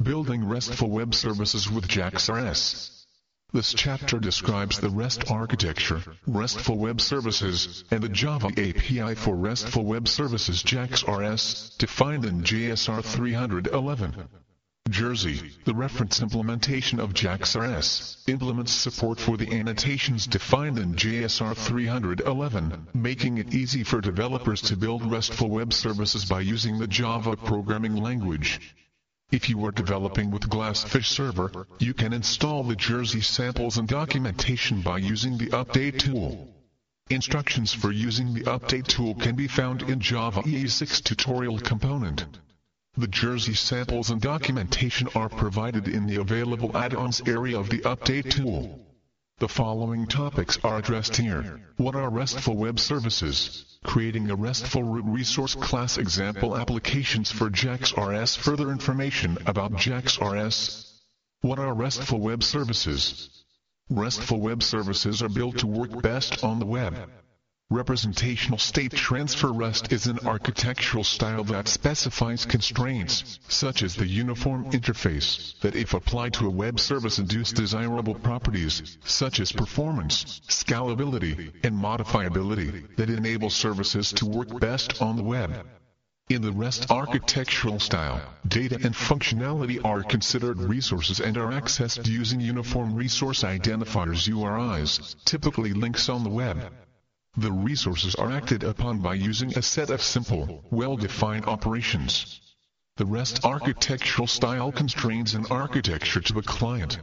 Building RESTful Web Services with JAX-RS. This chapter describes the REST architecture, RESTful Web Services, and the Java API for RESTful Web Services JAX-RS, defined in JSR 311. Jersey, the reference implementation of JAX-RS, implements support for the annotations defined in JSR 311, making it easy for developers to build RESTful Web Services by using the Java programming language. If you are developing with Glassfish Server, you can install the Jersey samples and documentation by using the Update tool. Instructions for using the Update tool can be found in Java EE6 tutorial component. The Jersey samples and documentation are provided in the available add-ons area of the Update tool. The following topics are addressed here. What are RESTful Web Services? Creating a RESTful root resource class example applications for JAX-RS. Further information about JAX-RS. What are RESTful Web Services? RESTful Web Services are built to work best on the web. Representational state transfer REST is an architectural style that specifies constraints, such as the uniform interface, that if applied to a web service induce desirable properties, such as performance, scalability, and modifiability, that enable services to work best on the web. In the REST architectural style, data and functionality are considered resources and are accessed using uniform resource identifiers URIs, typically links on the web. The resources are acted upon by using a set of simple, well-defined operations. The REST architectural style constrains an architecture to a client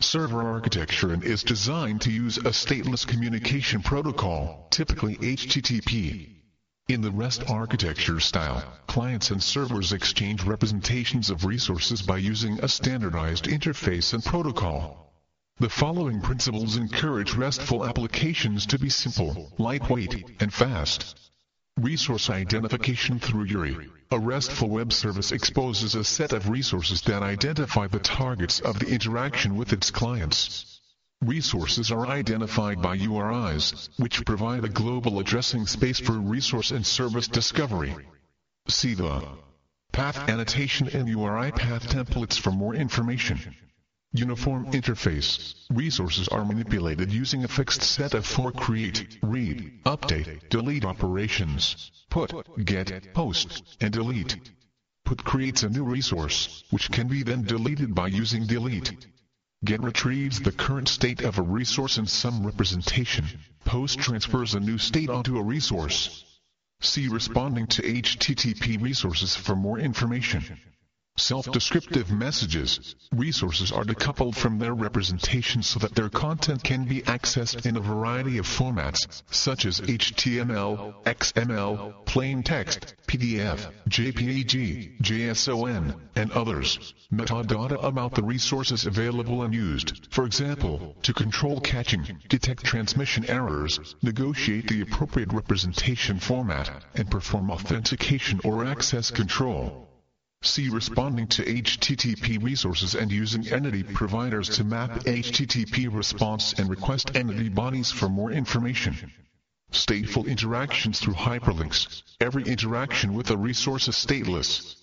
server architecture and is designed to use a stateless communication protocol, typically HTTP. In the REST architecture style, clients and servers exchange representations of resources by using a standardized interface and protocol. The following principles encourage RESTful applications to be simple, lightweight, and fast. Resource identification through URI. A RESTful web service exposes a set of resources that identify the targets of the interaction with its clients. Resources are identified by URIs, which provide a global addressing space for resource and service discovery. See the path annotation and URI path templates for more information. Uniform interface. Resources are manipulated using a fixed set of 4 create, read, update, delete operations. Put, get, post, and delete. Put creates a new resource, which can be then deleted by using delete. Get retrieves the current state of a resource in some representation. Post transfers a new state onto a resource. See responding to HTTP resources for more information. Self-descriptive messages. Resources are decoupled from their representation so that their content can be accessed in a variety of formats, such as HTML, XML, plain text, PDF, JPEG, JSON, and others. Metadata about the resources available and used, for example, to control caching, detect transmission errors, negotiate the appropriate representation format, and perform authentication or access control. See responding to HTTP resources and using entity providers to map HTTP response and request entity bodies for more information. Stateful interactions through hyperlinks. Every interaction with a resource is stateless.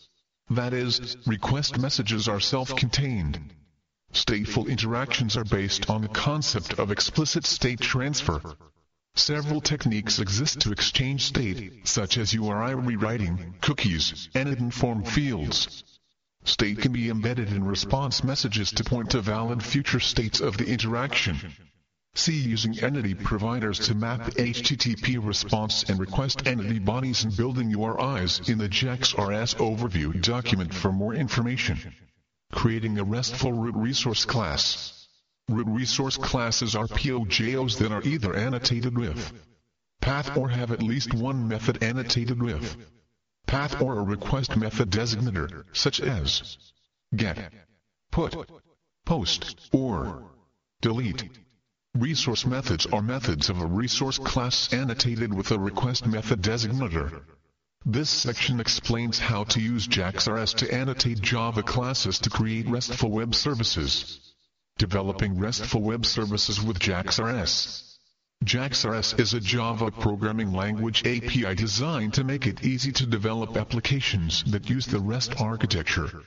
That is, request messages are self-contained. Stateful interactions are based on the concept of explicit state transfer. Several techniques exist to exchange state, such as URI rewriting, cookies, and inform fields. State can be embedded in response messages to point to valid future states of the interaction. See using entity providers to map HTTP response and request entity bodies and building URIs in the JAX-RS overview document for more information. Creating a RESTful root resource class. Root resource classes are POJOs that are either annotated with path or have at least one method annotated with path or a request method designator, such as get, put, post, or delete. Resource methods are methods of a resource class annotated with a request method designator. This section explains how to use JAX-RS to annotate Java classes to create RESTful web services. Developing RESTful Web Services with JAX-RS. JAX-RS is a Java programming language API designed to make it easy to develop applications that use the REST architecture.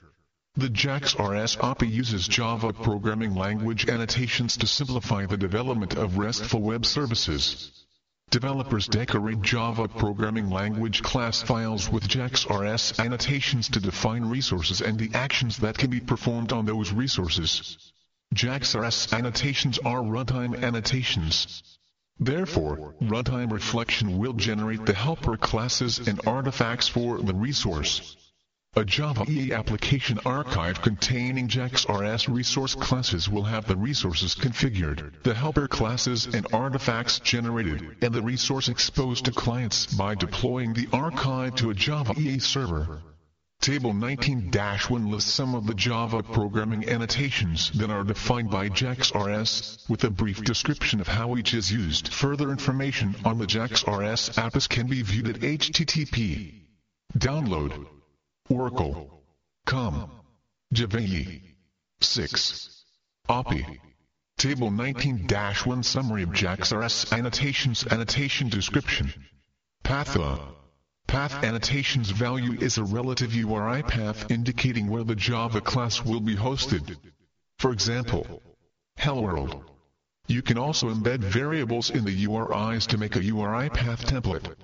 The JAX-RS API uses Java programming language annotations to simplify the development of RESTful web services. Developers decorate Java programming language class files with JAX-RS annotations to define resources and the actions that can be performed on those resources. JAX-RS annotations are runtime annotations. Therefore, runtime reflection will generate the helper classes and artifacts for the resource. A Java EE application archive containing JAX-RS resource classes will have the resources configured, the helper classes and artifacts generated, and the resource exposed to clients by deploying the archive to a Java EE server. Table 19-1 lists some of the Java programming annotations that are defined by JAX-RS, with a brief description of how each is used. Further information on the JAX-RS APIs can be viewed at http. Download. Oracle.com. Java 6. API. Table 19-1 Summary of JAX-RS Annotations. Annotation Description. Path annotations value is a relative URI path indicating where the Java class will be hosted. For example, HelloWorld. You can also embed variables in the URIs to make a URI path template.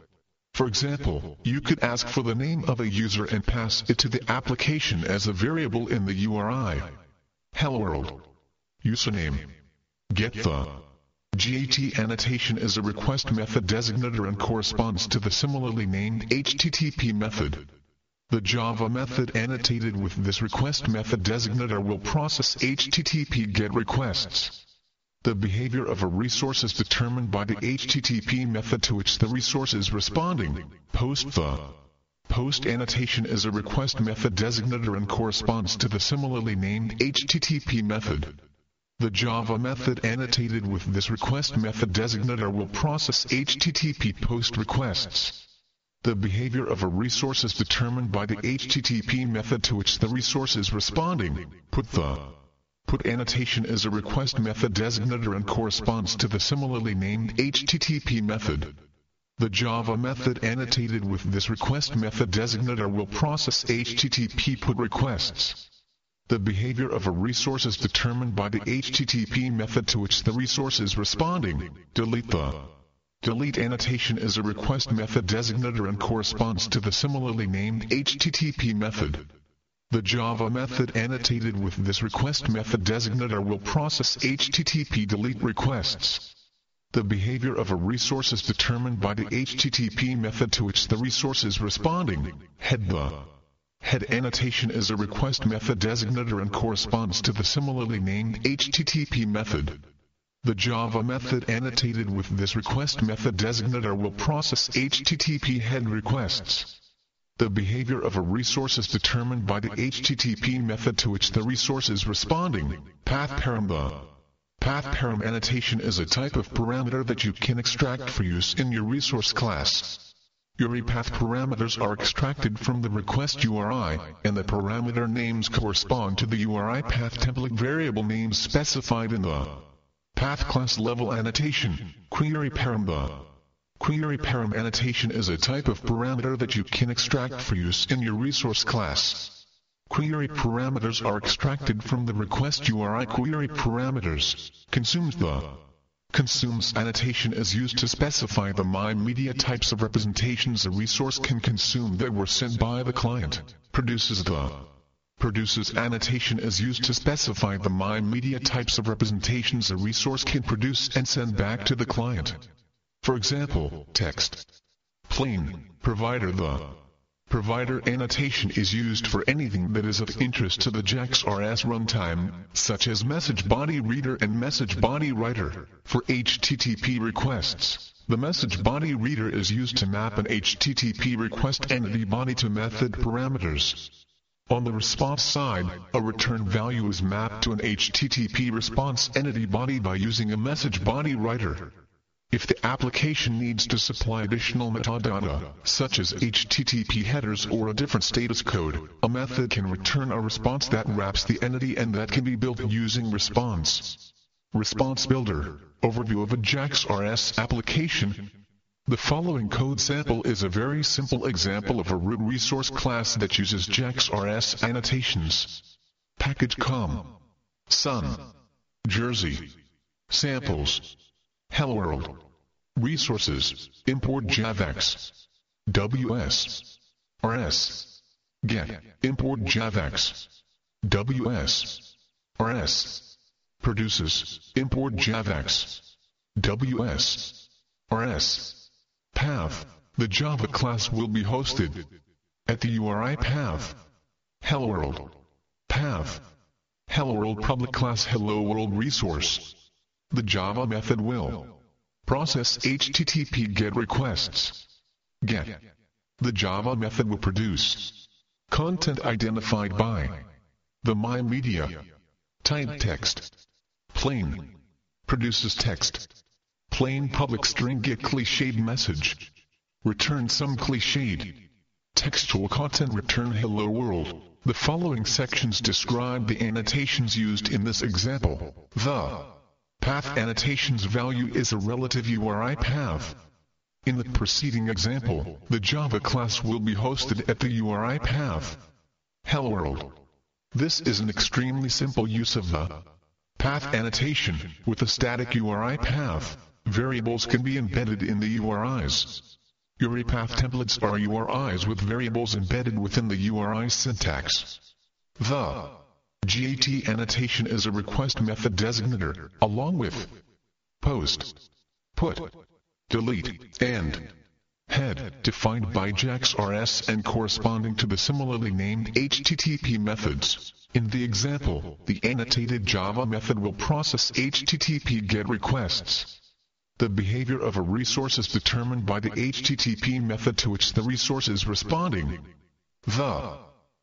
For example, you could ask for the name of a user and pass it to the application as a variable in the URI. HelloWorld. Username. Get the GET annotation is a request method designator and corresponds to the similarly named HTTP method. The Java method annotated with this request method designator will process HTTP GET requests. The behavior of a resource is determined by the HTTP method to which the resource is responding. Post annotation is a request method designator and corresponds to the similarly named HTTP method. The Java method annotated with this request method designator will process HTTP post requests. The behavior of a resource is determined by the HTTP method to which the resource is responding. Put annotation is a request method designator and corresponds to the similarly named HTTP method. The Java method annotated with this request method designator will process HTTP put requests. The behavior of a resource is determined by the HTTP method to which the resource is responding. Delete annotation is a request method designator and corresponds to the similarly named HTTP method. The Java method annotated with this request method designator will process HTTP delete requests. The behavior of a resource is determined by the HTTP method to which the resource is responding. Head annotation is a request method designator and corresponds to the similarly named HTTP method. The Java method annotated with this request method designator will process HTTP head requests. The behavior of a resource is determined by the HTTP method to which the resource is responding. PathParam. The PathParam annotation is a type of parameter that you can extract for use in your resource class. URI path parameters are extracted from the request URI, and the parameter names correspond to the URI path template variable names specified in the path class level annotation. Query param. The query param annotation is a type of parameter that you can extract for use in your resource class. Query parameters are extracted from the request URI. Query parameters consumes. The consumes annotation is used to specify the MIME media types of representations a resource can consume that were sent by the client. Produces. The produces annotation is used to specify the MIME media types of representations a resource can produce and send back to the client. For example, text. Plain. Provider. The provider annotation is used for anything that is of interest to the JAX-RS runtime, such as MessageBodyReader and MessageBodyWriter. For HTTP requests, the MessageBodyReader is used to map an HTTP request entity body to method parameters. On the response side, a return value is mapped to an HTTP response entity body by using a MessageBodyWriter. If the application needs to supply additional metadata, such as HTTP headers or a different status code, a method can return a response that wraps the entity and that can be built using response. Response Builder. Overview of a JAX-RS application. The following code sample is a very simple example of a root resource class that uses JAX-RS annotations. package sun, Jersey, samples, HelloWorld, resources, import javax.ws.rs, get, import javax.ws.rs.Produces, import javax.ws.rs.Path. The Java class will be hosted at the URI path. HelloWorld. Path. HelloWorld public class HelloWorld resource. The Java method will process HTTP GET requests. Get. The Java method will produce content identified by the MIME media type text. Plain. Produces text. Plain public string get cliched message. Return some cliched textual content. Return hello world. The following sections describe the annotations used in this example. The path annotations value is a relative URI path. In the preceding example, the Java class will be hosted at the URI path. HelloWorld. This is an extremely simple use of the path annotation. With a static URI path, variables can be embedded in the URIs. URI path templates are URIs with variables embedded within the URI syntax. The GAT annotation is a request method designator, along with post, put, delete, and head, defined by JAX-RS and corresponding to the similarly named HTTP methods. In the example, the annotated Java method will process HTTP GET requests. The behavior of a resource is determined by the HTTP method to which the resource is responding. The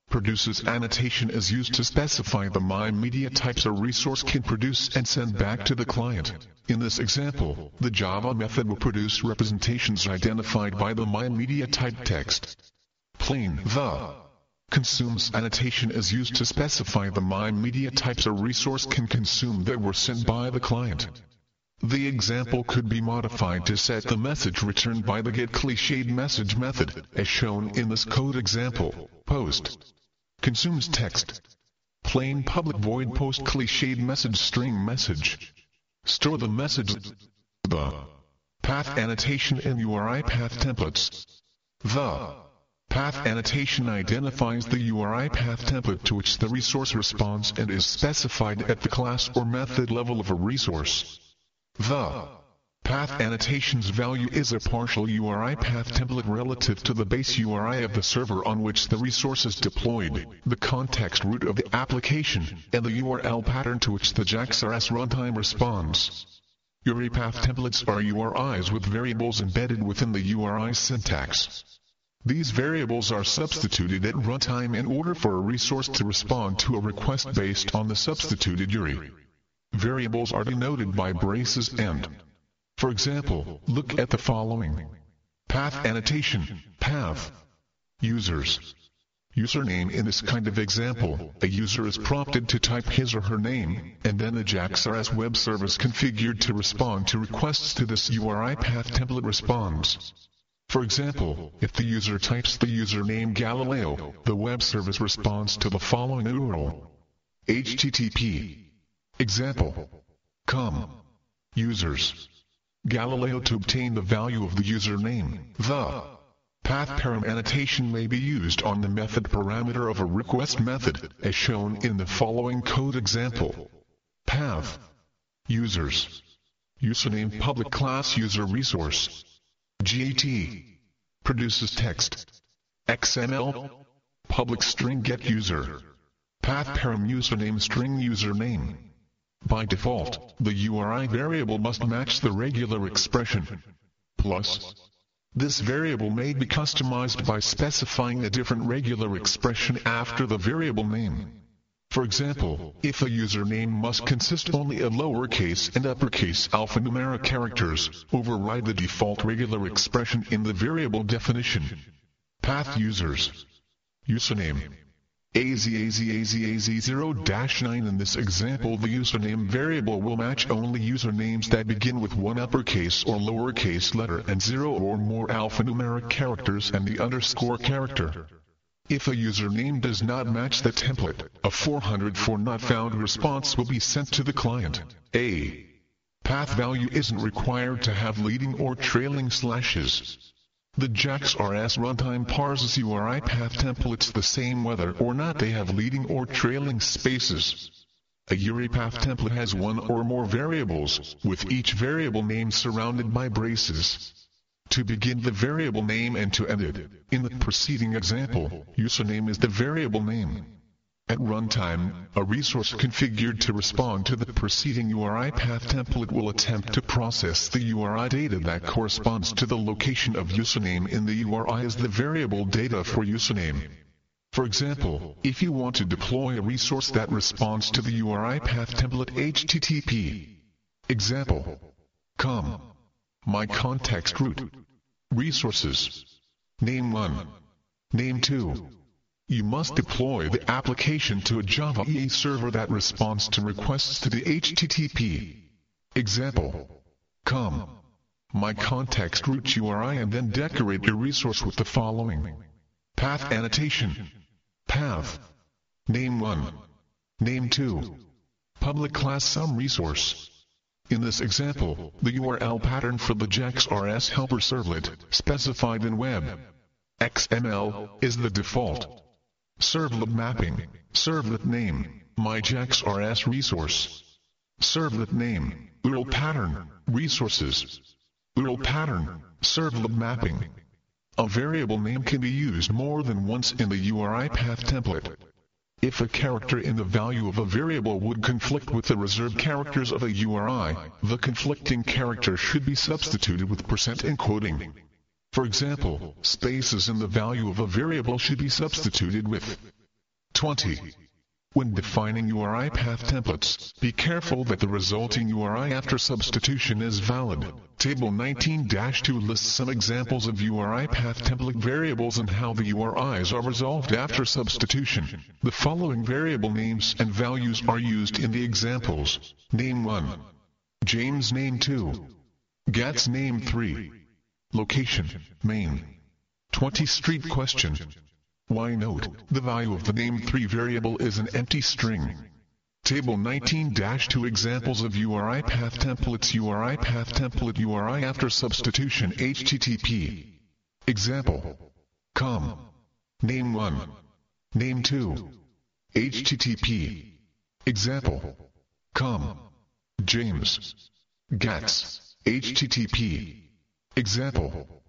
produces annotation is used to specify the MIME media types a resource can produce and send back to the client. In this example, the Java method will produce representations identified by the MIME media type text. Plain. The consumes annotation is used to specify the MIME media types a resource can consume that were sent by the client. The example could be modified to set the message returned by the getCliched method, as shown in this code example. Post consumes text. Plain public void post cliched message string message. Store the message. The path annotation in URI path templates. The path annotation identifies the URI path template to which the resource responds and is specified at the class or method level of a resource. The path annotation's value is a partial URI path template relative to the base URI of the server on which the resource is deployed, the context root of the application, and the URL pattern to which the JAX-RS runtime responds. URI path templates are URIs with variables embedded within the URI syntax. These variables are substituted at runtime in order for a resource to respond to a request based on the substituted URI. Variables are denoted by braces and. For example, look at the following. Path annotation, path. Users. Username. In this kind of example, a user is prompted to type his or her name, and then a JAX-RS web service configured to respond to requests to this URI path template responds. For example, if the user types the username Galileo, the web service responds to the following URL. HTTP. Example. Users. Galileo. To obtain the value of the username, the PathParam annotation may be used on the method parameter of a request method, as shown in the following code example. Path. Users. Username public class user resource. GAT. Produces text. XML. Public string get user. PathParam username string username. By default, the URI variable must match the regular expression. Plus, this variable may be customized by specifying a different regular expression after the variable name. For example, if a username must consist only of lowercase and uppercase alphanumeric characters, override the default regular expression in the variable definition. Path users. Username. AZAZAZAZ0-9. In this example, the username variable will match only usernames that begin with one uppercase or lowercase letter and 0 or more alphanumeric characters and the underscore character. If a username does not match the template, a 404 not found response will be sent to the client. A path value isn't required to have leading or trailing slashes. The JAX-RS runtime parses URI path templates the same whether or not they have leading or trailing spaces. A URI path template has one or more variables, with each variable name surrounded by braces. To begin the variable name and to end it, in the preceding example, username is the variable name. At runtime, a resource configured to respond to the preceding URI path template will attempt to process the URI data that corresponds to the location of username in the URI as the variable data for username. For example, if you want to deploy a resource that responds to the URI path template HTTP. Example. My context root. Resources. Name 1. Name 2. You must deploy the application to a Java EE server that responds to requests to the HTTP. Example. My context root URI and then decorate your resource with the following. Path annotation. Path. Name 1. Name 2. Public class some resource. In this example, the URL pattern for the JAX-RS helper servlet, specified in Web XML, is the default. Servlet mapping, servlet name, my JAX-RS resource. Servlet name, URL pattern, resources. URL pattern, servlet mapping. A variable name can be used more than once in the URI path template. If a character in the value of a variable would conflict with the reserved characters of a URI, the conflicting character should be substituted with %encoding. For example, spaces in the value of a variable should be substituted with 20. When defining URI path templates, be careful that the resulting URI after substitution is valid. Table 19-2 lists some examples of URI path template variables and how the URIs are resolved after substitution. The following variable names and values are used in the examples. Name 1. James name 2. Gats name 3. Location, main. 20 street question. Why note, the value of the name 3 variable is an empty string. Table 19-2 examples of URI path templates. URI path template URI after substitution HTTP. Example. Name 1. Name 2. HTTP. Example. James. Gats. HTTP. Example.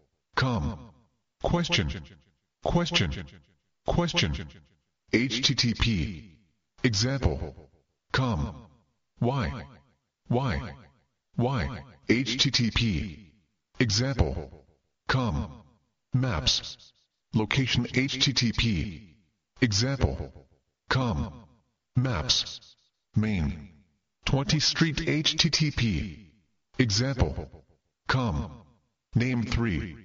Question. HTTP. Example. Why? HTTP. Example. Maps. Location HTTP. Example. Maps. Main. 20 street HTTP. Example. Name 3.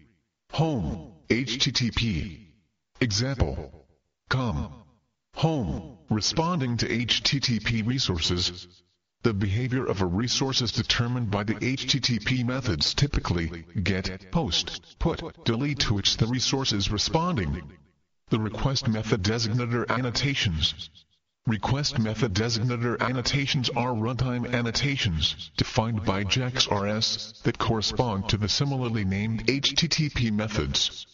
Home HTTP. Example. Home. Responding to HTTP resources. The behavior of a resource is determined by the HTTP methods, typically get, post, put, delete, to which the resource is responding. The request method designator annotations. Request method designator annotations are runtime annotations, defined by JAX-RS, that correspond to the similarly named HTTP methods.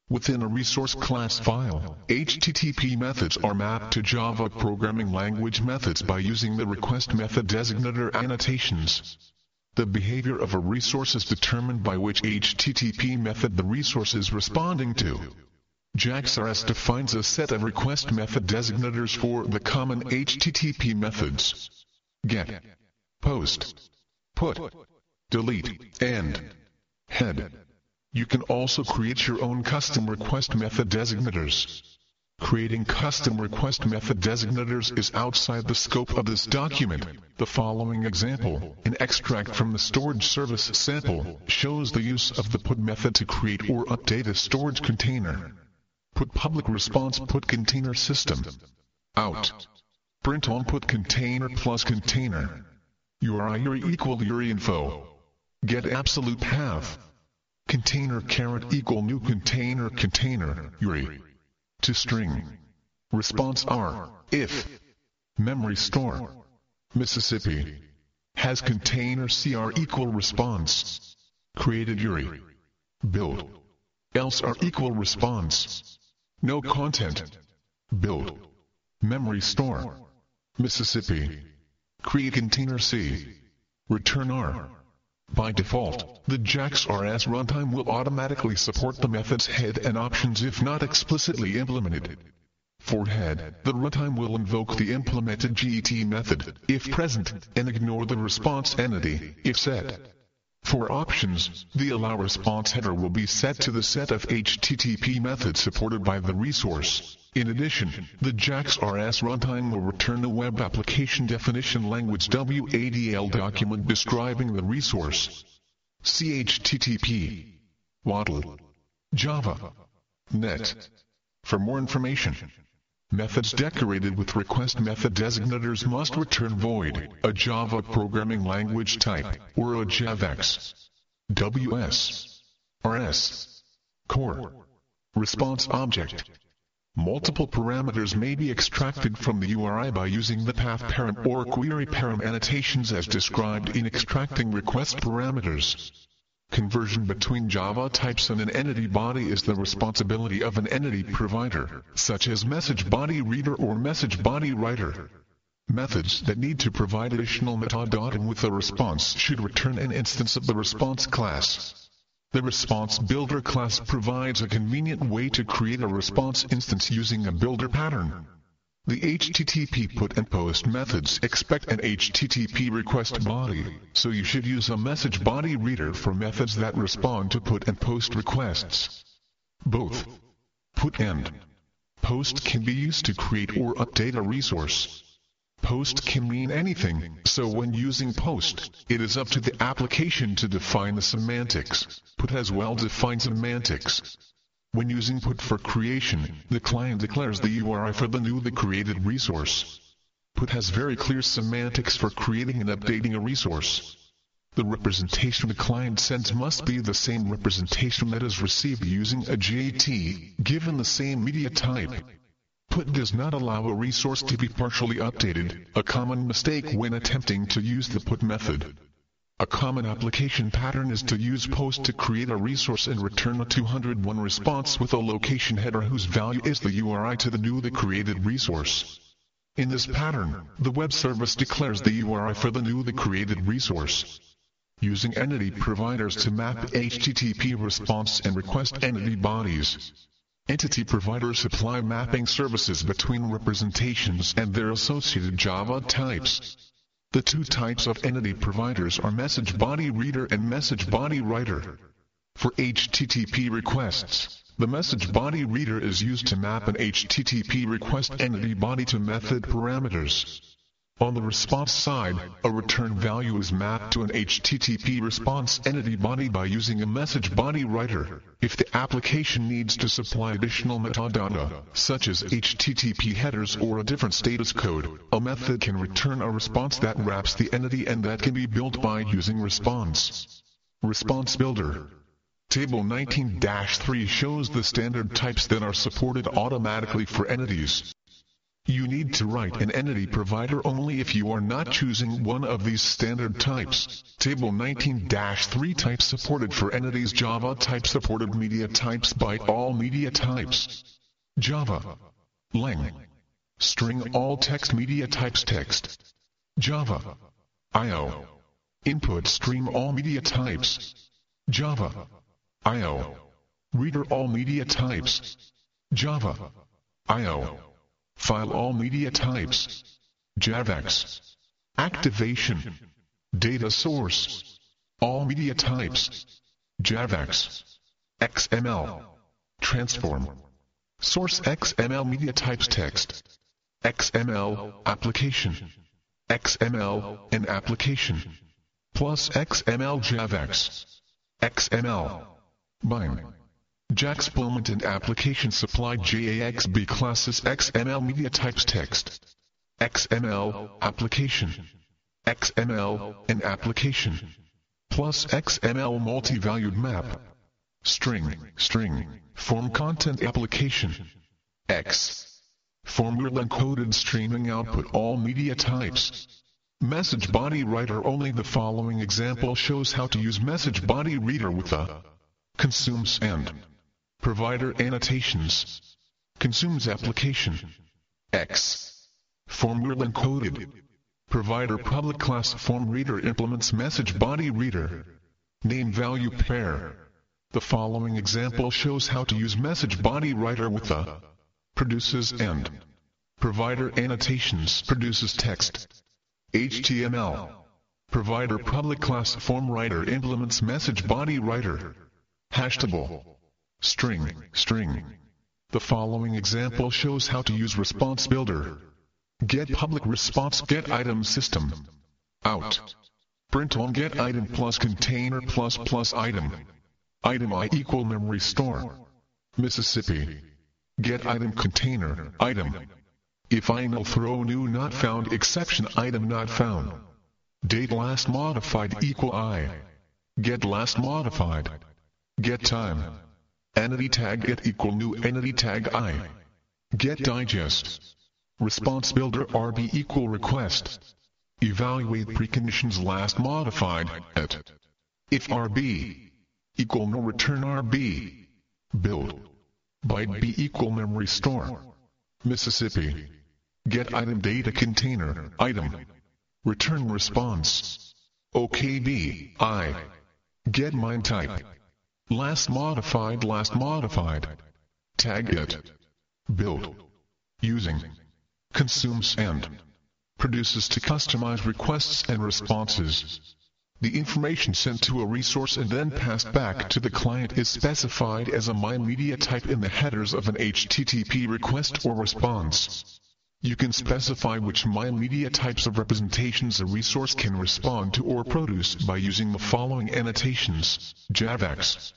Within a resource class file, HTTP methods are mapped to Java programming language methods by using the request method designator annotations. The behavior of a resource is determined by which HTTP method the resource is responding to. JAX-RS defines a set of request method designators for the common HTTP methods: get, post, put, delete, and head. You can also create your own custom request method designators. Creating custom request method designators is outside the scope of this document. The following example, an extract from the storage service sample, shows the use of the put method to create or update a storage container. Put public response put container system. Out. Print on put container plus container. URI equal URI info. Get absolute path. Container equal new container URI. to string. Response R, if. Memory store. Mississippi. Has container CR equal response. Created URI. Build. Else R equal response. No content. Build. Memory store. Mississippi. Create container C. Return R. By default, the JAX-RS runtime will automatically support the method's head and options if not explicitly implemented. For head, the runtime will invoke the implemented GET method, if present, and ignore the response entity, if set. For options, the allow response header will be set to the set of HTTP methods supported by the resource. In addition, the JAX-RS runtime will return a web application definition language WADL document describing the resource. See HTTP, WADL, Java, Net. For more information. Methods decorated with request method designators must return void, a Java programming language type, or a javax.ws.rs core response object. Multiple parameters may be extracted from the URI by using the pathParam or queryParam annotations as described in extracting request parameters. Conversion between Java types and an entity body is the responsibility of an entity provider, such as MessageBodyReader or MessageBodyWriter. Methods that need to provide additional metadata with a response should return an instance of the response class. The response builder class provides a convenient way to create a response instance using a builder pattern. The HTTP put and post methods expect an HTTP request body, so you should use a MessageBodyReader for methods that respond to put and post requests. Both put and post can be used to create or update a resource. Post can mean anything, so when using post, it is up to the application to define the semantics. Put has well-defined semantics. When using put for creation, the client declares the URI for the newly created resource. Put has very clear semantics for creating and updating a resource. The representation the client sends must be the same representation that is received using a JAT, given the same media type. Put does not allow a resource to be partially updated, a common mistake when attempting to use the put method. A common application pattern is to use post to create a resource and return a 201 response with a location header whose value is the URI to the newly created resource. In this pattern, the web service declares the URI for the newly created resource. Using entity providers to map HTTP response and request entity bodies. Entity providers supply mapping services between representations and their associated Java types. The two types of entity providers are MessageBodyReader and MessageBodyWriter. For HTTP requests, the MessageBodyReader is used to map an HTTP request entity body to method parameters. On the response side, a return value is mapped to an HTTP response entity body by using a MessageBodyWriter. If the application needs to supply additional metadata, such as HTTP headers or a different status code, a method can return a response that wraps the entity and that can be built by using response. Response Builder. Table 19-3 shows the standard types that are supported automatically for entities. You need to write an entity provider only if you are not choosing one of these standard types. Table 19-3 types supported for entities. Java type supported media types by all media types. Java. Lang. String all text media types text. Java. IO. Input stream all media types. Java. IO. Reader all media types. Java. IO. File all media types. javax. Activation. Data source. All media types. javax. XML. Transform. Source XML media types text. XML application. XML and application. Plus XML javax. XML. MIME. JAX implement and application supply JAXB classes XML media types text. XML application. XML and application. Plus XML multi-valued map. String form content application. X. Form will encoded streaming output all media types. MessageBodyWriter. Only the following example shows how to use MessageBodyReader with the Consumes and Provider annotations. Consumes application. X. Form will encoded. Provider public class form reader implements MessageBodyReader. Name value pair. The following example shows how to use MessageBodyWriter with the Produces and Provider annotations. Produces text. HTML. Provider public class form writer implements MessageBodyWriter. Hashtable. String. The following example shows how to use response builder. Get public response get item system. Out. Print on get item plus container plus item. Item I equal memory store. Mississippi. Get item container item. If I null throw new not found exception item not found. Date last modified equal I. Get last modified. Get time. Entity tag get equal new entity tag I. Get digest. Response builder RB equal request. Evaluate preconditions last modified at. If RB equal no return RB. Build. Byte B equal memory store. Mississippi. Get item data container item. Return response. OKB I. Get MIME type. Last modified. Tag it. Build. Using Consumes and Produces to customize requests and responses. The information sent to a resource and then passed back to the client is specified as a MIME media type in the headers of an HTTP request or response. You can specify which MIME media types of representations a resource can respond to or produce by using the following annotations: javax.ws.rs.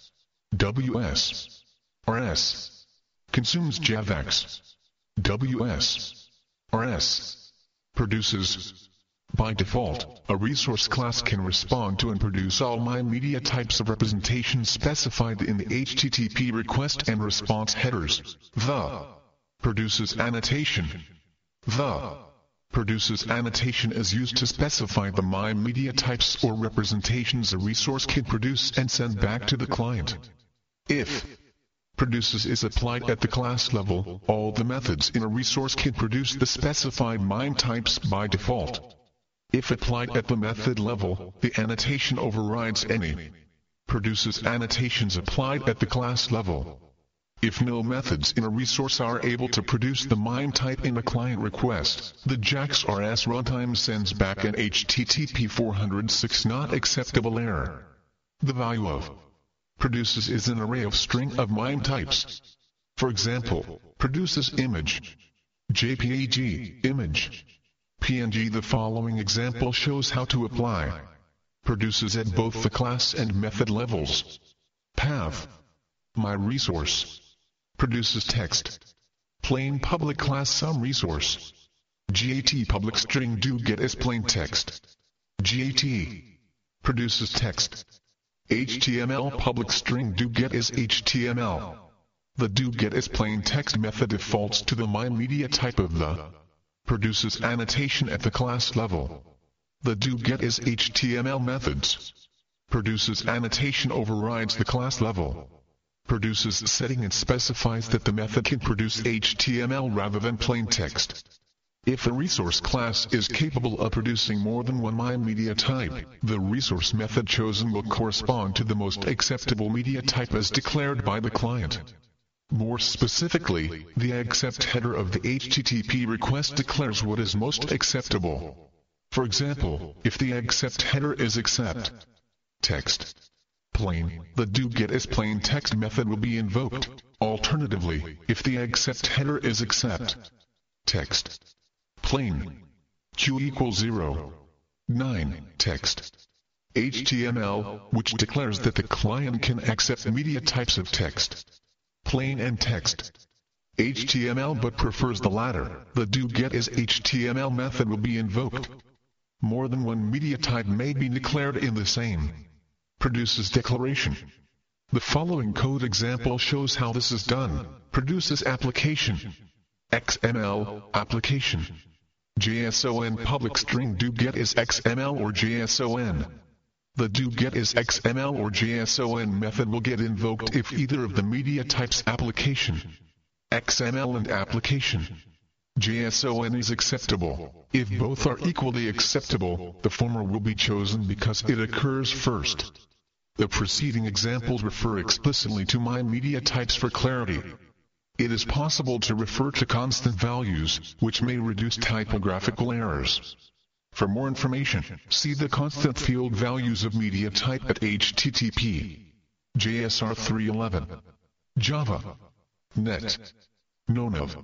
Consumes javax.ws.rs.Produces. By default, a resource class can respond to and produce all MIME media types of representations specified in the HTTP request and response headers. The Produces annotation. The Produces annotation is used to specify the MIME media types or representations a resource can produce and send back to the client. If Produces is applied at the class level, all the methods in a resource can produce the specified MIME types by default. If applied at the method level, the annotation overrides any Produces annotations applied at the class level. If no methods in a resource are able to produce the MIME type in a client request, the JAX-RS runtime sends back an HTTP 406 not acceptable error. The value of Produces is an array of string of MIME types. For example, Produces image, JPEG, image, PNG. The following example shows how to apply Produces at both the class and method levels. Path. My resource. Produces text. Plain public class some resource. GAT public string do get as plain text. GAT. Produces text. HTML public string do get as HTML. The do get as plain text method defaults to the MIME media type of the Produces annotation at the class level. The do get as HTML methods. Produces annotation overrides the class level. Produces setting and specifies that the method can produce HTML rather than plain text. If a resource class is capable of producing more than one MIME media type, the resource method chosen will correspond to the most acceptable media type as declared by the client. More specifically, the accept header of the HTTP request declares what is most acceptable. For example, if the accept header is accept text plain, the do get as plain text method will be invoked. Alternatively, if the accept header is accept text plain q equals 0, 9 text HTML, which declares that the client can accept media types of text plain and text HTML but prefers the latter, the do get as HTML method will be invoked. More than one media type may be declared in the same Produces declaration. The following code example shows how this is done. Produces application. XML, application. JSON public string doGet is XML or JSON. The doGet is XML or JSON method will get invoked if either of the media types application, XML and application, JSON is acceptable. If both are equally acceptable, the former will be chosen because it occurs first. The preceding examples refer explicitly to MIME media types for clarity. It is possible to refer to constant values, which may reduce typographical errors. For more information, see the constant field values of media type at http JSR 311 Java Net Known of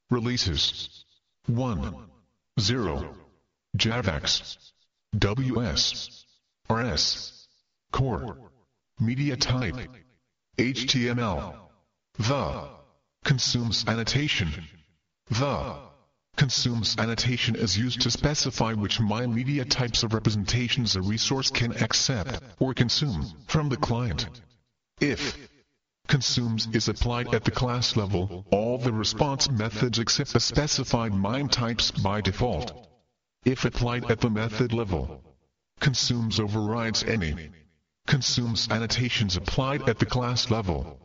Releases 1.0 javax.ws.rs Core Media Type HTML The Consumes annotation. The Consumes annotation is used to specify which MIME media types of representations a resource can accept or consume from the client. If Consumes is applied at the class level, all the response methods accept the specified MIME types by default. If applied at the method level, Consumes overrides any Consumes annotations applied at the class level.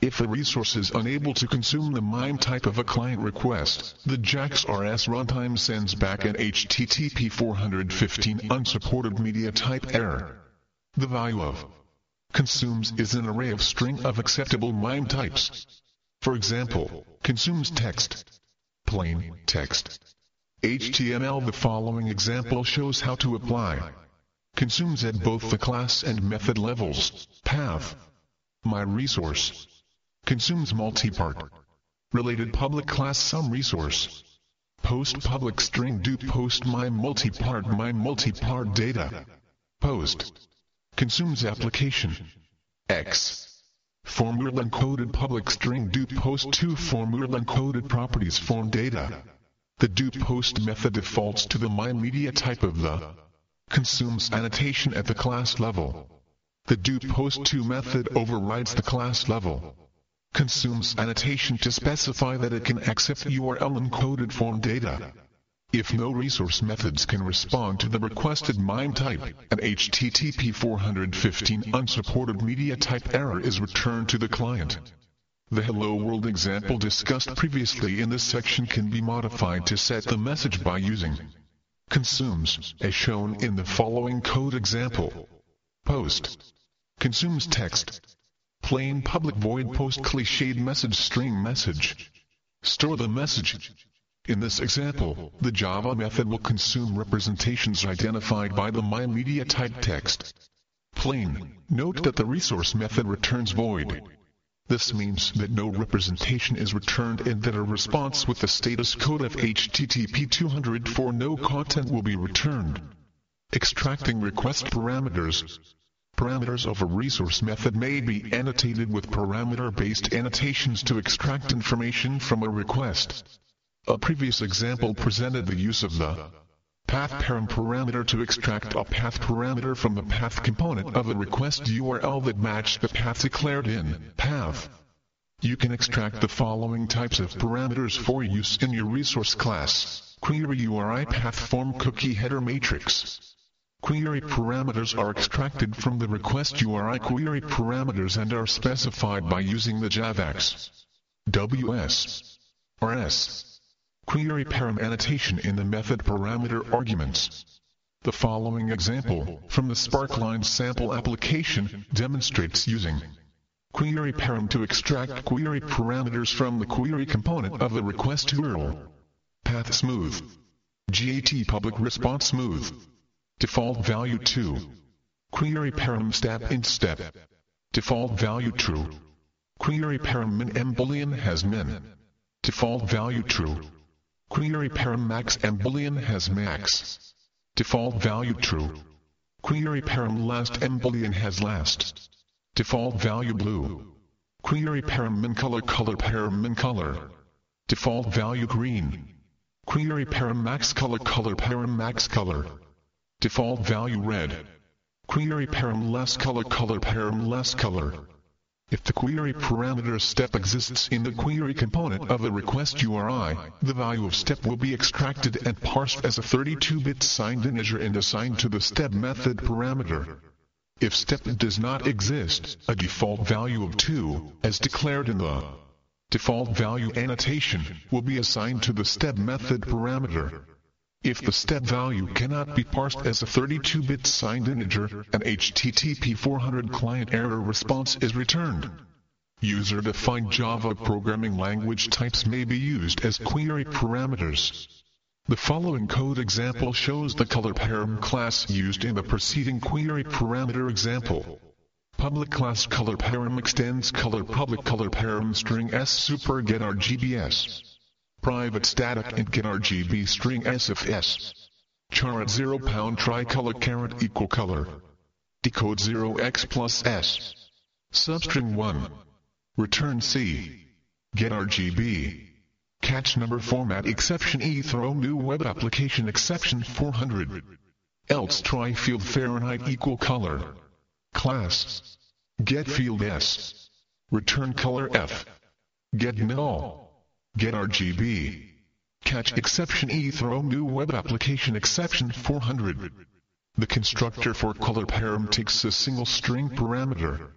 If a resource is unable to consume the MIME type of a client request, the JAX-RS runtime sends back an HTTP 415 unsupported media type error. The value of Consumes is an array of string of acceptable MIME types. For example, consumes text, plain text, HTML. The following example shows how to apply Consumes at both the class and method levels. Path My resource Consumes multipart related public class some resource. Post public string do post my multipart data. Post Consumes application. X formula encoded public string do post to formula encoded properties form data. The do post method defaults to the MIME media type of the Consumes annotation at the class level. The do post to method overrides the class level Consumes annotation to specify that it can accept URL encoded form data. If no resource methods can respond to the requested MIME type, an HTTP 415 unsupported media type error is returned to the client. The Hello World example discussed previously in this section can be modified to set the message by using Consumes, as shown in the following code example. Post Consumes text. Plain public void post cliched message string message. Store the message. In this example, the Java method will consume representations identified by the MIME media type text. Plain. Note that the resource method returns void. This means that no representation is returned and that a response with the status code of HTTP 204 no content will be returned. Extracting request parameters. Parameters of a resource method may be annotated with parameter-based annotations to extract information from a request. A previous example presented the use of the PathParam parameter to extract a path parameter from the path component of a request URL that matched the path declared in path. You can extract the following types of parameters for use in your resource class. Query URI path form cookie header matrix. Query parameters are extracted from the request URI query parameters and are specified by using the javax.ws.rs. Query param annotation in the method parameter arguments. The following example, from the Sparkline sample application, demonstrates using query param to extract query parameters from the query component of the request URL. Path smooth. GAT public response smooth. Default value 2. Query param step int step. Default value true. Query param min m-boolean has min. Default value true. Query param max m-boolean has max. Default value true. Query param last m-boolean has last. Default value blue. Query param min color param min color. Default value green. Query param max color param max color. Default value red. Query param less color param less color. If the query parameter step exists in the query component of the request URI, the value of step will be extracted and parsed as a 32-bit signed integer and assigned to the step method parameter. If step does not exist, a default value of 2, as declared in the default value annotation, will be assigned to the step method parameter. If the step value cannot be parsed as a 32-bit signed integer, an HTTP 400 client error response is returned. User-defined Java programming language types may be used as query parameters. The following code example shows the colorParam class used in the preceding query parameter example. Public class colorParam extends color public colorParam string s super get RGBs. Private static int get RGB string s if s. Char at 0 pound tricolor caret equal color. Decode 0x plus s. Substring 1. Return C. Get RGB. Catch number format exception e throw new web application exception 400. Else try field Fahrenheit equal color. Class. Get field s. Return color f. Get null. Get RGB. Catch exception e throw new web application exception 400. The constructor for colorParam takes a single string parameter.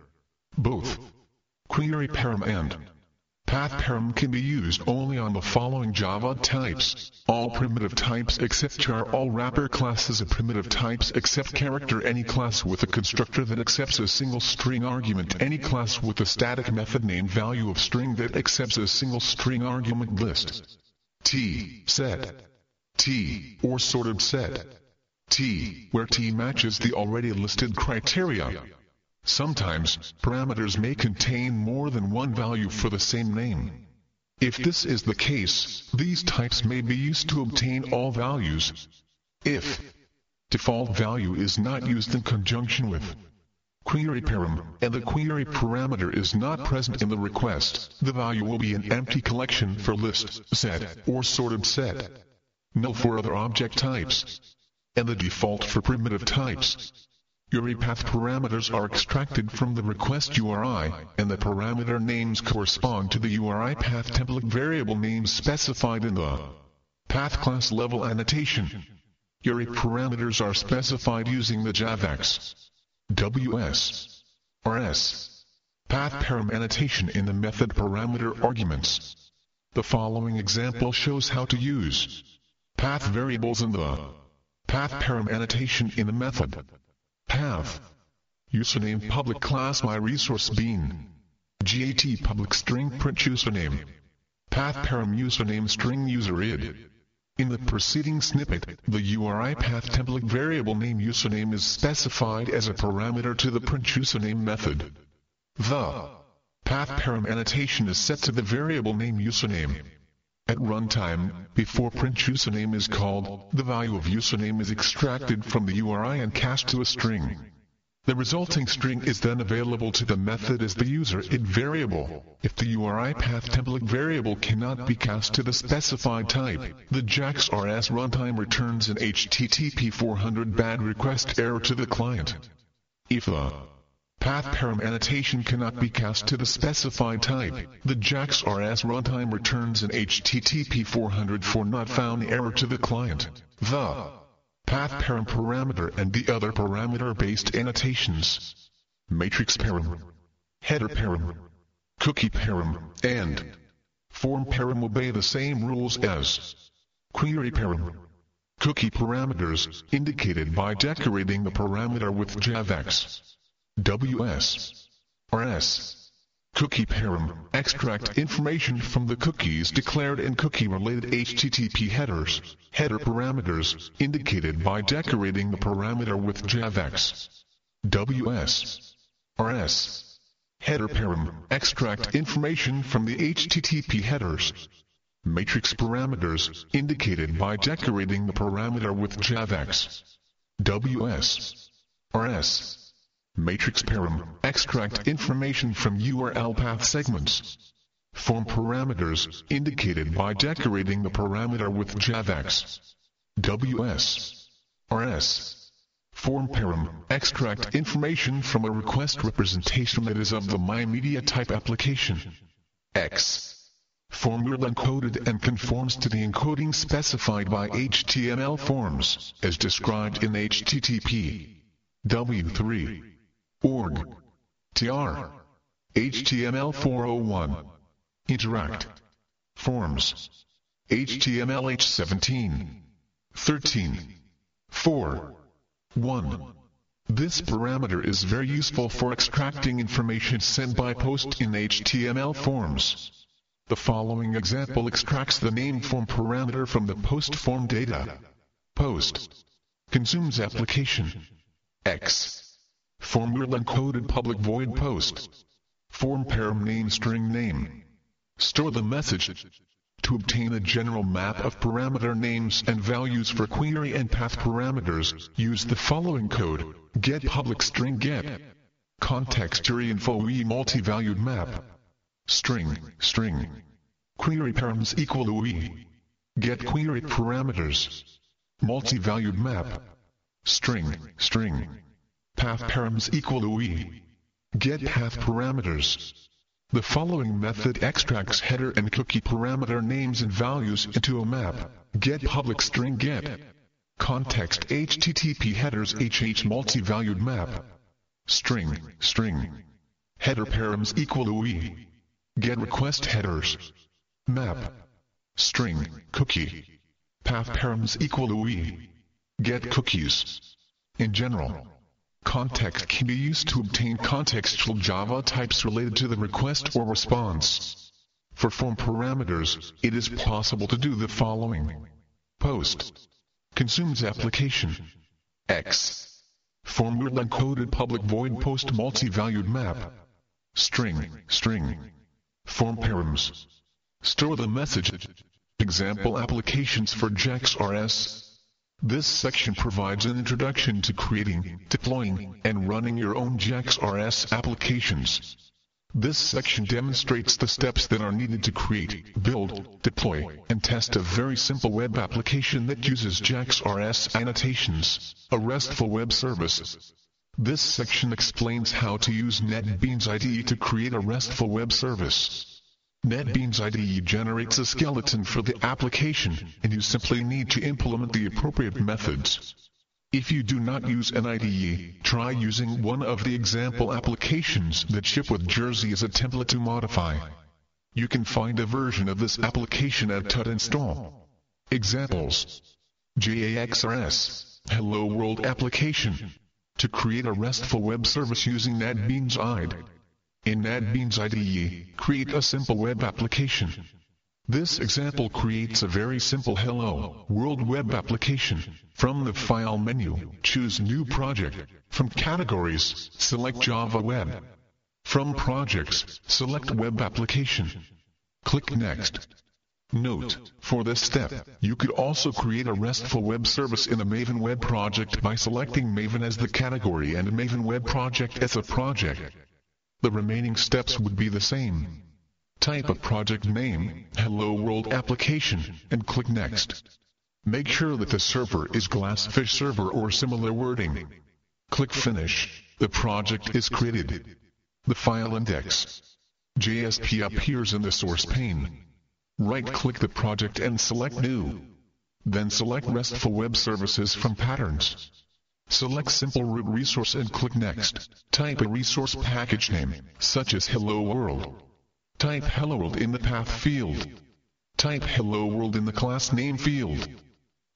Both query param and pathParam can be used only on the following Java types. All primitive types except char, all wrapper classes of primitive types except character, any class with a constructor that accepts a single string argument, any class with a static method named value of string that accepts a single string argument list. T, set. T, or sorted set. T, where T matches the already listed criteria. Sometimes, parameters may contain more than one value for the same name. If this is the case, these types may be used to obtain all values. If default value is not used in conjunction with query param, and the query parameter is not present in the request, the value will be an empty collection for list, set, or sorted set. Null for other object types. And the default for primitive types. URI path parameters are extracted from the request URI, and the parameter names correspond to the URI path template variable names specified in the path class level annotation. URI parameters are specified using the javax.ws.rs.PathParam annotation in the method parameter arguments. The following example shows how to use path variables in the pathParam annotation in the method path. Username public class myResourceBean. GAT public string print username. PathParam username string userid. In the preceding snippet, the URI path template variable name username is specified as a parameter to the print username method. The pathParam annotation is set to the variable name username. At runtime, before print username is called, the value of username is extracted from the URI and cast to a string. The resulting string is then available to the method as the userid variable. If the URI path template variable cannot be cast to the specified type, the JAX-RS runtime returns an HTTP 400 bad request error to the client. If the pathParam annotation cannot be cast to the specified type, the JAX-RS runtime returns an HTTP 400 for not found error to the client. The pathParam parameter and the other parameter-based annotations, matrix param, header param, cookie param, and form param obey the same rules as query param. Cookie parameters, indicated by decorating the parameter with javax.ws.rs. Cookie param, extract information from the cookies declared in cookie-related HTTP headers. Header parameters, indicated by decorating the parameter with javax.ws.rs. Header param, extract information from the HTTP headers. Matrix parameters, indicated by decorating the parameter with javax.ws.rs. Matrix param, extract information from URL path segments. Form parameters, indicated by decorating the parameter with javax.ws.rs. Form param, extract information from a request representation that is of the MIME media type application. X. Form URL encoded and conforms to the encoding specified by HTML forms, as described in HTTP. W3. Org. TR. HTML 401. Interact. Forms. HTML H17. 13. 4. 1. This parameter is very useful for extracting information sent by post in HTML forms. The following example extracts the name form parameter from the post form data. Post. Consumes application. X. Form URL encoded public void post. Form param name string name. Store the message. To obtain a general map of parameter names and values for query and path parameters, use the following code: get public string get context info multi-valued map string query params equal to get query parameters multi-valued map string path params equal to get path parameters. The following method extracts header and cookie parameter names and values into a map. Get public string get context HTTP headers multi-valued map string header params equal to get request headers map string cookie path params equal to get cookies. In general, context can be used to obtain contextual Java types related to the request or response. For form parameters, it is possible to do the following. Post. Consumes application. X. Form URL encoded public void post multi-valued map. String. Form params. Store the message. Example applications for JAX-RS. This section provides an introduction to creating, deploying, and running your own JAX-RS applications. This section demonstrates the steps that are needed to create, build, deploy, and test a very simple web application that uses JAX-RS annotations, a RESTful web service. This section explains how to use NetBeans IDE to create a RESTful web service. NetBeans IDE generates a skeleton for the application, and you simply need to implement the appropriate methods. If you do not use an IDE, try using one of the example applications that ship with Jersey as a template to modify. You can find a version of this application at tut-install. Examples: JAX-RS HelloWorld application. To create a RESTful web service using NetBeans IDE. In NetBeans IDE, create a simple web application. This example creates a very simple Hello World web application. From the File menu, choose New Project. From Categories, select Java Web. From Projects, select Web Application. Click Next. Note: for this step, you could also create a RESTful web service in a Maven web project by selecting Maven as the category and Maven web project as a project. The remaining steps would be the same. Type a project name, Hello World Application, and click Next. Make sure that the server is Glassfish Server or similar wording. Click Finish. The project is created. The file index.jsp appears in the source pane. Right-click the project and select New. Then select RESTful Web Services from Patterns. Select Simple Root Resource and click Next. Type a resource package name, such as Hello World. Type Hello World in the path field. Type Hello World in the class name field.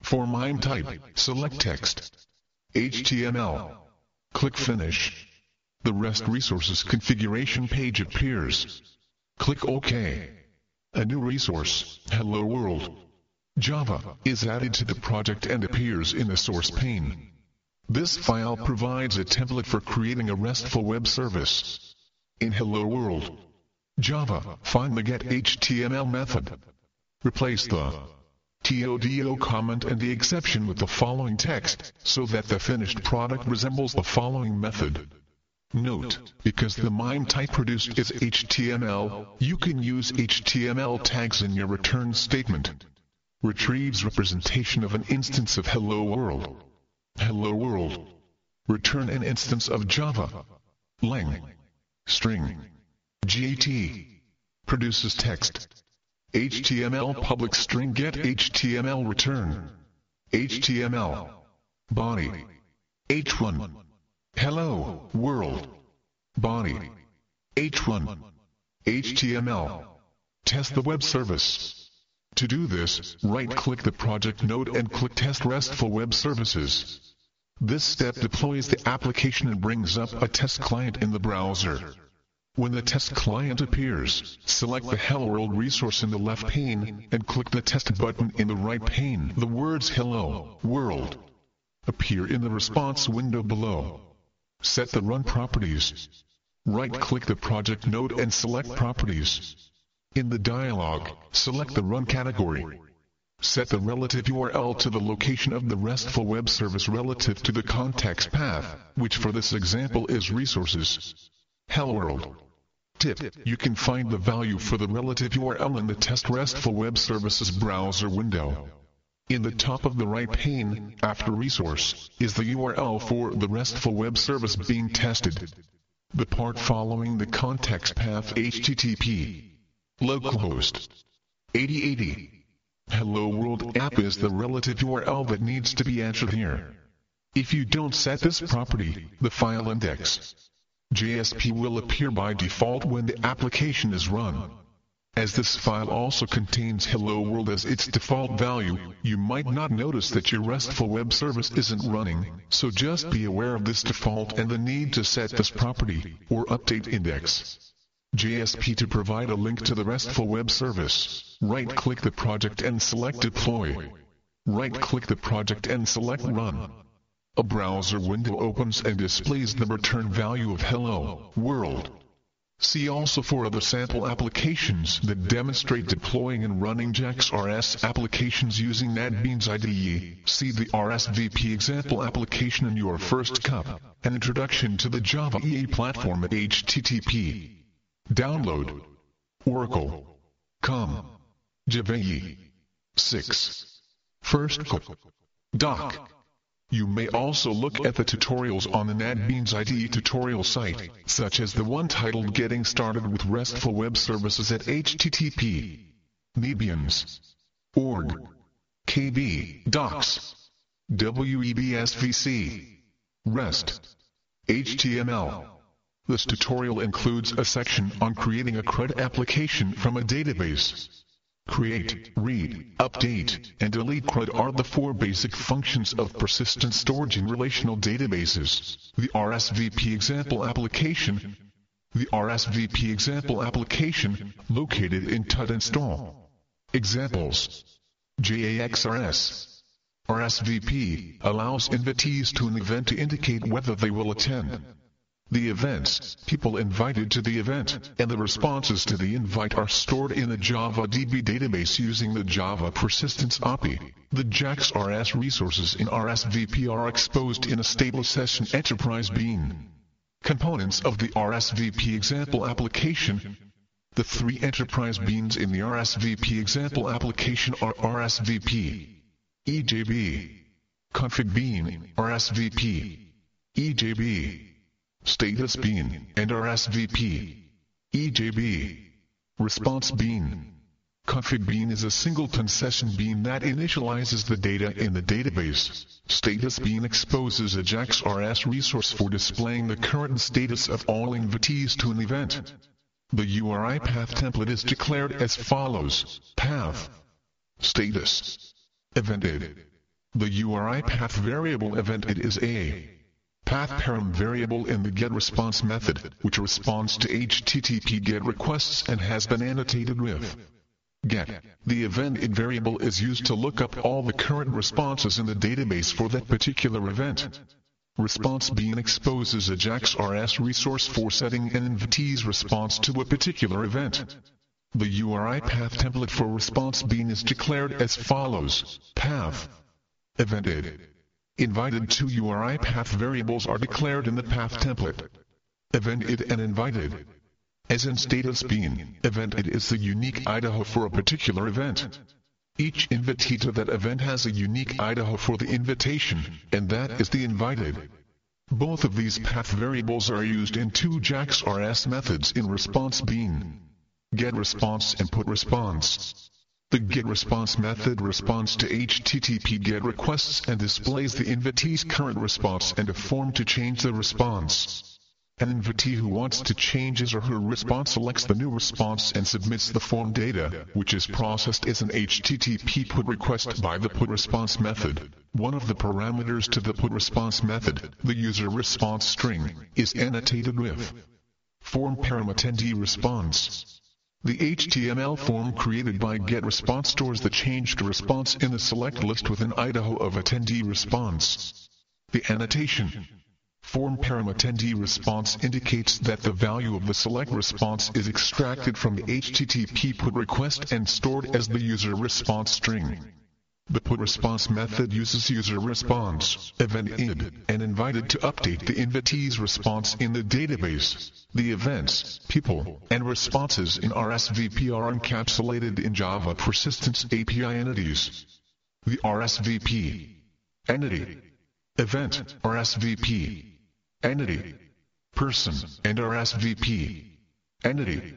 For MIME type, select Text. HTML. Click Finish. The REST Resources configuration page appears. Click OK. A new resource, Hello World Java, is added to the project and appears in the source pane. This file provides a template for creating a RESTful web service. In Hello World Java, find the getHTML method. Replace the TODO comment and the exception with the following text, so that the finished product resembles the following method. Note: because the MIME type produced is HTML, you can use HTML tags in your return statement. Retrieves representation of an instance of Hello World. Hello World Return an instance of Java. Lang. String. GAT. Produces text. HTML public string get HTML return. HTML. Body. H1. Hello, world. Body. H1. HTML. Test the web service. To do this, right-click the project node and click Test RESTful Web Services. This step deploys the application and brings up a test client in the browser. When the test client appears, select the Hello World resource in the left pane and click the Test button in the right pane. The words Hello, World appear in the response window below. Set the Run properties. Right-click the project node and select Properties. In the dialog, select the Run category. Set the relative URL to the location of the RESTful web service relative to the context path, which for this example is resources. Hello World. Tip: you can find the value for the relative URL in the Test RESTful Web Services browser window. In the top of the right pane, after resource, is the URL for the RESTful web service being tested. The part following the context path HTTP. Localhost 8080. Hello World app is the relative URL that needs to be entered here. If you don't set this property, the file index.jsp will appear by default when the application is run. As this file also contains Hello World as its default value, you might not notice that your RESTful web service isn't running, so just be aware of this default and the need to set this property, or update index.jsp to provide a link to the RESTful web service. Right-click the project and select Deploy. Right-click the project and select Run. A browser window opens and displays the return value of Hello World. See also for other sample applications that demonstrate deploying and running JAX-RS applications using NetBeans IDE. See the RSVP example application in your first cup, an introduction to the Java EA platform at http. Download. Oracle.com. Java EE. 6. First cup. Doc. You may also look at the tutorials on the NetBeans IDE tutorial site, such as the one titled Getting Started with RESTful Web Services at http. NetBeans.org. KB. Docs. WEBSVC. REST. HTML. This tutorial includes a section on creating a CRUD application from a database. Create, read, update, and delete CRUD are the four basic functions of persistent storage in relational databases. The RSVP example application. The RSVP example application, located in tut-install. Examples. JAX-RS. RSVP allows invitees to an event to indicate whether they will attend. The events, people invited to the event, and the responses to the invite are stored in the JavaDB database using the Java Persistence API. The JAX-RS resources in RSVP are exposed in a stateless session enterprise bean. Components of the RSVP example application. The three enterprise beans in the RSVP example application are RSVP, EJB, config bean, RSVP, EJB, status bean, and RSVP, EJB. Response bean. Config bean is a singleton session bean that initializes the data in the database. Status bean exposes a JAX-RS resource for displaying the current status of all invitees to an event. The URI path template is declared as follows: path, status, evented. The URI path variable evented is a PathParam variable in the getResponse method, which responds to HTTP GET requests and has been annotated with GET. The evented variable is used to look up all the current responses in the database for that particular event. Response bean exposes a JAX-RS resource for setting an invitee's response to a particular event. The URI path template for response bean is declared as follows: path, evented. Invited. Two URI path variables are declared in the path template: evented and invited. As in status bean, evented is the unique IDE for a particular event. Each invitee to that event has a unique IDE for the invitation, and that is the invited. Both of these path variables are used in two JAX-RS methods in response bean. GetResponse and PutResponse. The GetResponse method responds to HTTP GET requests and displays the invitee's current response and a form to change the response. An invitee who wants to change his or her response selects the new response and submits the form data, which is processed as an HTTP PUT request by the PutResponse method. One of the parameters to the PutResponse method, the user response string, is annotated with form param attendee response. The HTML form created by GetResponse stores the changed response in the select list with an IDE of attendee response. The annotation form param attendee response indicates that the value of the select response is extracted from the HTTP PUT request and stored as the user response string. The PutResponse method uses user response event id and invited to update the invitee's response in the database. The events, people, and responses in RSVP are encapsulated in Java Persistence API entities. The RSVP entity, event, RSVP entity, person, and RSVP entity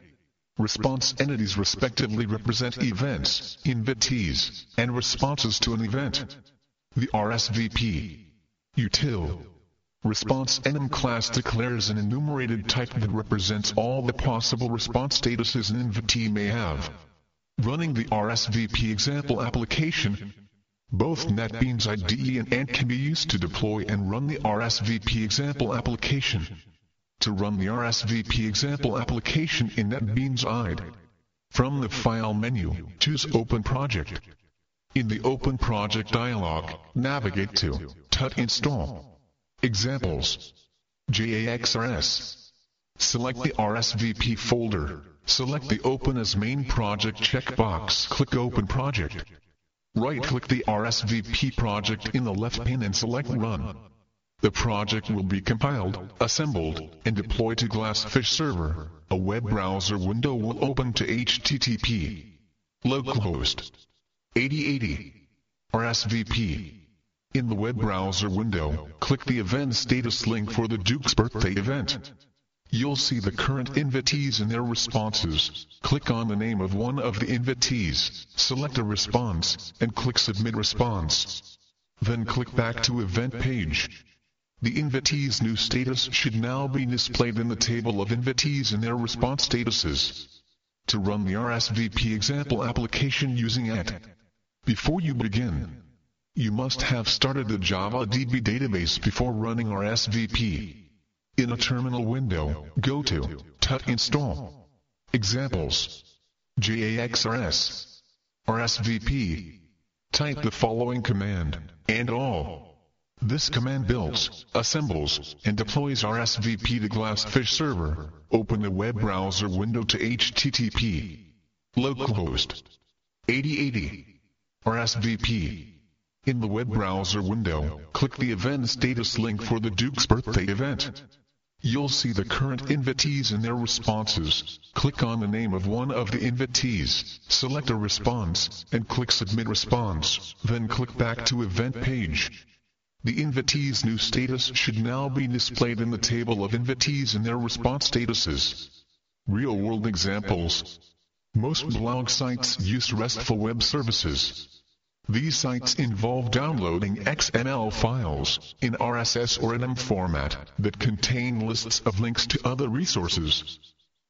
response entities respectively represent events, invitees, and responses to an event. The RSVP util response enum class declares an enumerated type that represents all the possible response statuses an invitee may have. Running the RSVP example application, both NetBeans IDE and ANT can be used to deploy and run the RSVP example application. To run the RSVP example application in NetBeans IDE, from the File menu, choose Open Project. In the Open Project dialog, navigate to tut-install. Examples: JAX-RS. Select the RSVP folder. Select the Open as Main Project checkbox. Click Open Project. Right-click the RSVP project in the left pane and select Run. The project will be compiled, assembled, and deployed to Glassfish Server. A web browser window will open to HTTP localhost 8080 RSVP. In the web browser window, click the event status link for the Duke's birthday event. You'll see the current invitees and their responses. Click on the name of one of the invitees, select a response, and click Submit Response. Then click back to Event page. The invitee's new status should now be displayed in the table of invitees and their response statuses. To run the RSVP example application using ANT, before you begin, you must have started the JavaDB database before running RSVP. In a terminal window, go to tut-install. Examples: JAX-RS RSVP. Type the following command, and all. This command builds, assembles, and deploys RSVP to Glassfish Server. Open the web browser window to HTTP localhost 8080 RSVP. In the web browser window, click the event status link for the Duke's birthday event. You'll see the current invitees and their responses. Click on the name of one of the invitees, select a response, and click Submit Response. Then click back to Event page. The invitee's new status should now be displayed in the table of invitees and their response statuses. Real-world examples. Most blog sites use RESTful Web Services. These sites involve downloading XML files in RSS or NM format that contain lists of links to other resources.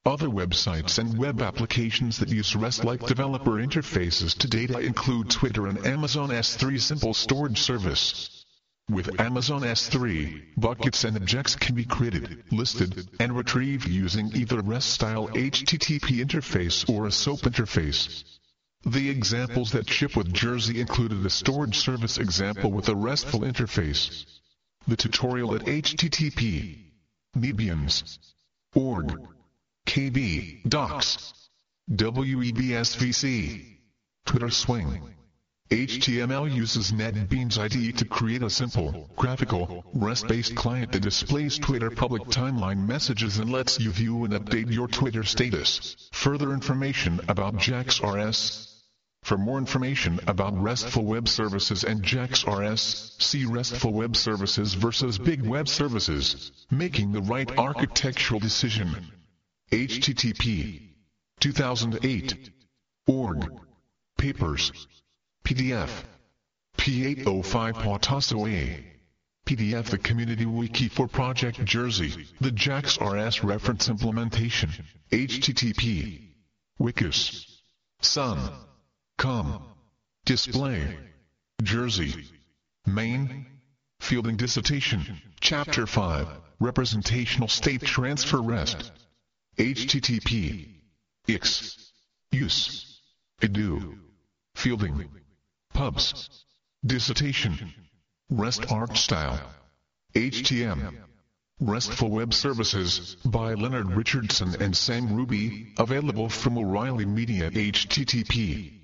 Other websites and web applications that use REST-like developer interfaces to data include Twitter and Amazon S3 Simple Storage Service. With Amazon S3, buckets and objects can be created, listed, and retrieved using either REST-style HTTP interface or a SOAP interface. The examples that ship with Jersey included a storage service example with a RESTful interface. The tutorial at http NetBeans.org KB Docs WEBSVC Twitter Swing. HTML uses NetBeans IDE to create a simple, graphical, REST-based client that displays Twitter public timeline messages and lets you view and update your Twitter status. Further information about JAX-RS For more information about RESTful Web Services and JAX-RS, see RESTful Web Services versus Big Web Services, making the right architectural decision. http 2008 org papers PDF P805 Patasso A PDF The Community Wiki for Project Jersey, the JAX-RS reference implementation. http wikis sun.com display Jersey main fielding dissertation chapter 5 representational state transfer REST http x use edu fielding pubs dissertation REST art style HTML RESTful Web Services by Leonard Richardson and Sam Ruby, available from O'Reilly Media. http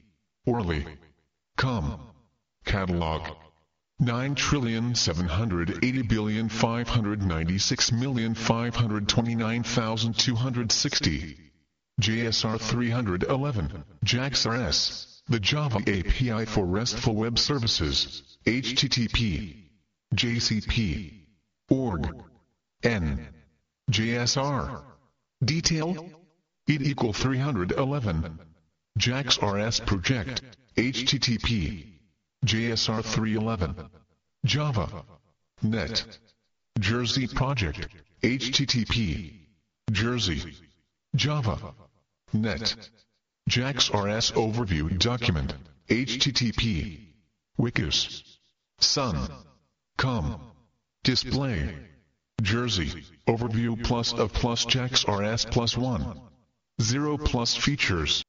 Orly.com catalog 9,780,596,529,260 JSR 311 JAX-RS, the Java API for RESTful Web Services. http jcp org n JSR detail id equal 311 JAX-RS project http JSR 311 Java net Jersey project http Jersey Java net JAX-RS overview document http wikis sun.com display Jersey overview plus JAX-RS plus 1 0 plus features